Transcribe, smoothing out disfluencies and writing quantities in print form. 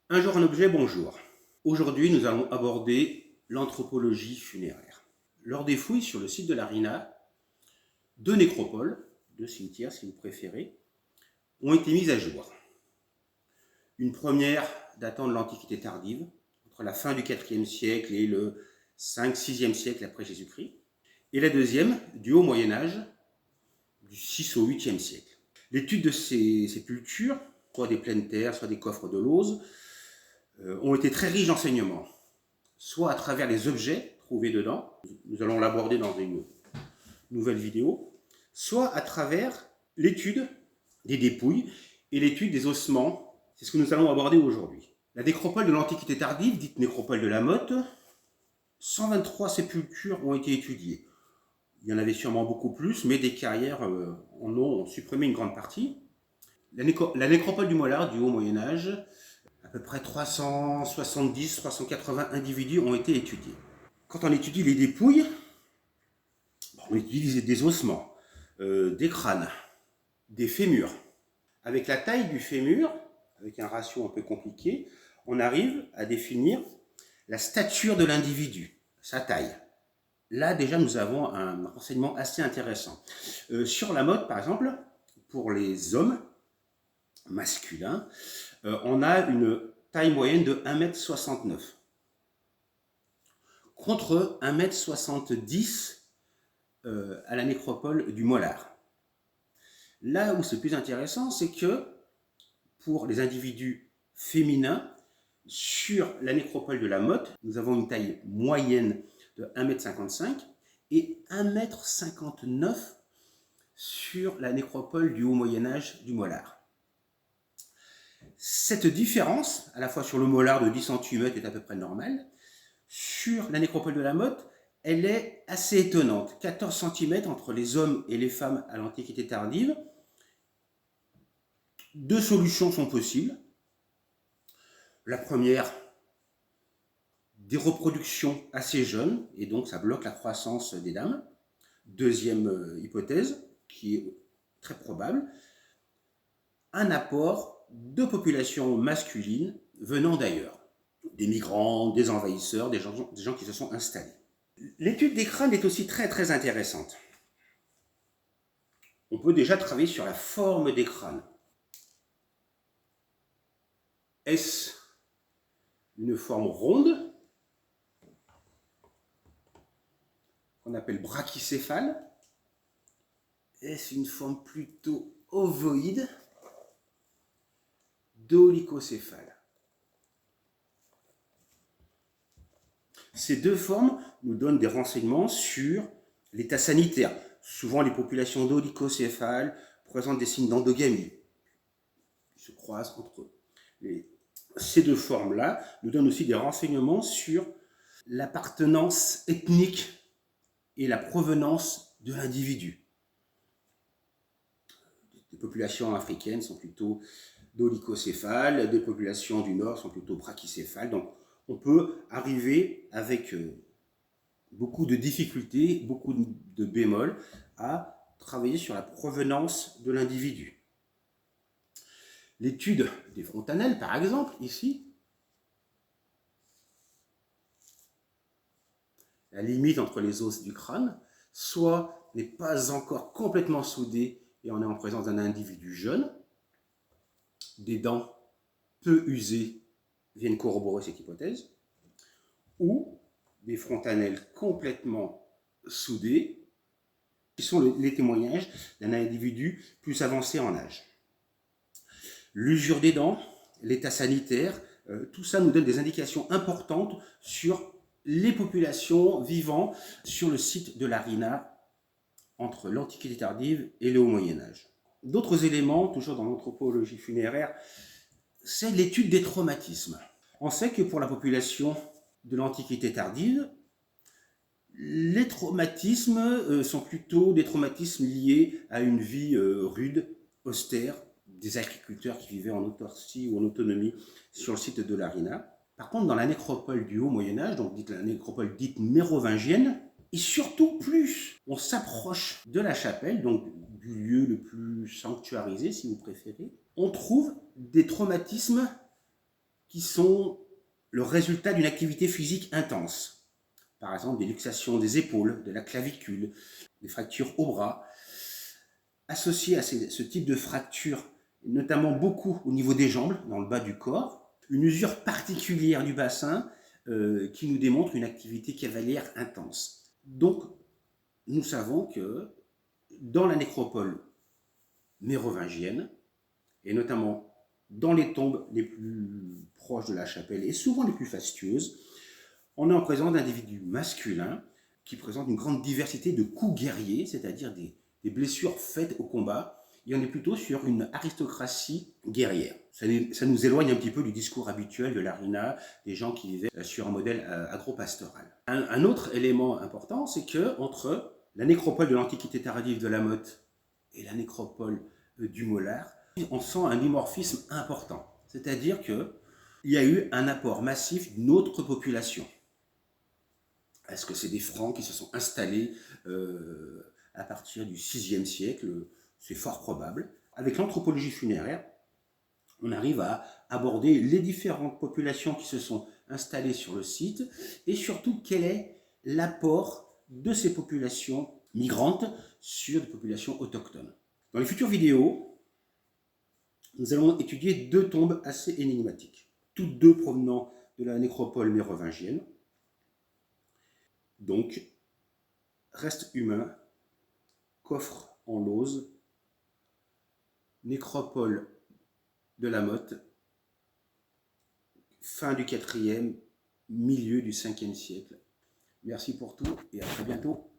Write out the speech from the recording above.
Un jour un objet, bonjour. Aujourd'hui, nous allons aborder l'anthropologie funéraire. Lors des fouilles sur le site de l'Arina, deux nécropoles, deux cimetières si vous préférez, ont été mises à jour. Une première datant de l'Antiquité tardive, entre la fin du IVe siècle et le 5-6e siècle après Jésus-Christ, et la deuxième du Haut Moyen-Âge, du 6 au 8e siècle. L'étude de ces sépultures, soit des pleines terres, soit des coffres de lauze, ont été très riches d'enseignements, soit à travers les objets trouvés dedans, nous allons l'aborder dans une nouvelle vidéo, soit à travers l'étude des dépouilles et l'étude des ossements. C'est ce que nous allons aborder aujourd'hui. La nécropole de l'Antiquité tardive, dite nécropole de la Motte, 123 sépultures ont été étudiées. Il y en avait sûrement beaucoup plus, mais des carrières en ont supprimé une grande partie. La nécropole du Mollard du Haut Moyen-Âge, à peu près 370-380 individus ont été étudiés. Quand on étudie les dépouilles, on étudie des ossements, des crânes, des fémurs. Avec la taille du fémur, avec un ratio un peu compliqué, on arrive à définir la stature de l'individu, sa taille. Là, déjà, nous avons un renseignement assez intéressant. Sur la Motte, par exemple, pour les hommes masculins, on a une taille moyenne de 1,69 m contre 1,70 m à la nécropole du Mollard. Là où c'est plus intéressant, c'est que pour les individus féminins, sur la nécropole de la Motte, nous avons une taille moyenne de 1,55 m et 1,59 m sur la nécropole du Haut Moyen-Âge du Mollard. Cette différence, à la fois sur le Mollard de 10 cm est à peu près normale, sur la nécropole de la Motte, elle est assez étonnante. 14 cm entre les hommes et les femmes à l'Antiquité tardive. Deux solutions sont possibles. La première, des reproductions assez jeunes, et donc ça bloque la croissance des dames. Deuxième hypothèse, qui est très probable, un apport de populations masculines venant d'ailleurs. Des migrants, des envahisseurs, des gens qui se sont installés. L'étude des crânes est aussi très intéressante. On peut déjà travailler sur la forme des crânes. Est-ce une forme ronde, qu'on appelle brachycéphale? Est-ce une forme plutôt ovoïde, dolichocéphale? Ces deux formes nous donnent des renseignements sur l'état sanitaire. Souvent, les populations dolichocéphales présentent des signes d'endogamie. Ils se croisent entre eux. Ces deux formes-là nous donnent aussi des renseignements sur l'appartenance ethnique et la provenance de l'individu. Les populations africaines sont plutôt dolichocéphales, des populations du Nord sont plutôt brachycéphales. Donc, on peut arriver avec beaucoup de difficultés, beaucoup de bémols, à travailler sur la provenance de l'individu. L'étude des fontanelles, par exemple, ici, la limite entre les os du crâne, soit n'est pas encore complètement soudée et on est en présence d'un individu jeune, des dents peu usées viennent corroborer cette hypothèse, ou des fontanelles complètement soudées, qui sont les témoignages d'un individu plus avancé en âge. L'usure des dents, l'état sanitaire, tout ça nous donne des indications importantes sur les populations vivant sur le site de l'Arina entre l'Antiquité tardive et le Haut Moyen-Âge. D'autres éléments, toujours dans l'anthropologie funéraire, c'est l'étude des traumatismes. On sait que pour la population de l'Antiquité tardive, les traumatismes sont plutôt des traumatismes liés à une vie rude, austère, des agriculteurs qui vivaient en autarcie ou en autonomie sur le site de l'Arina. Par contre, dans la nécropole du Haut Moyen-Âge, donc la nécropole dite mérovingienne, et surtout plus on s'approche de la chapelle, donc du lieu le plus sanctuarisé si vous préférez, on trouve des traumatismes qui sont le résultat d'une activité physique intense. Par exemple, des luxations des épaules, de la clavicule, des fractures au bras. Associées à ce type de fracture, notamment beaucoup au niveau des jambes, dans le bas du corps, une usure particulière du bassin qui nous démontre une activité cavalière intense. Donc, nous savons que dans la nécropole mérovingienne, et notamment dans les tombes les plus proches de la chapelle et souvent les plus fastueuses, on est en présence d'individus masculins qui présentent une grande diversité de coups guerriers, c'est-à-dire des blessures faites au combat, et on est plutôt sur une aristocratie guerrière. Ça nous éloigne un petit peu du discours habituel de l'Arina, des gens qui vivaient sur un modèle agro-pastoral. Un autre élément important, c'est que entre la nécropole de l'Antiquité tardive de la Motte et la nécropole du Mollard, on sent un dimorphisme important. C'est-à-dire qu'il y a eu un apport massif d'une autre population. Est-ce que c'est des Francs qui se sont installés à partir du VIe siècle? C'est fort probable. Avec l'anthropologie funéraire, on arrive à aborder les différentes populations qui se sont installées sur le site et surtout quel est l'apport de ces populations migrantes sur des populations autochtones. Dans les futures vidéos, nous allons étudier deux tombes assez énigmatiques, toutes deux provenant de la nécropole mérovingienne. Donc, reste humain, coffre en lauze, nécropole de la Motte, fin du 4e, milieu du 5e siècle. Merci pour tout et à très bientôt.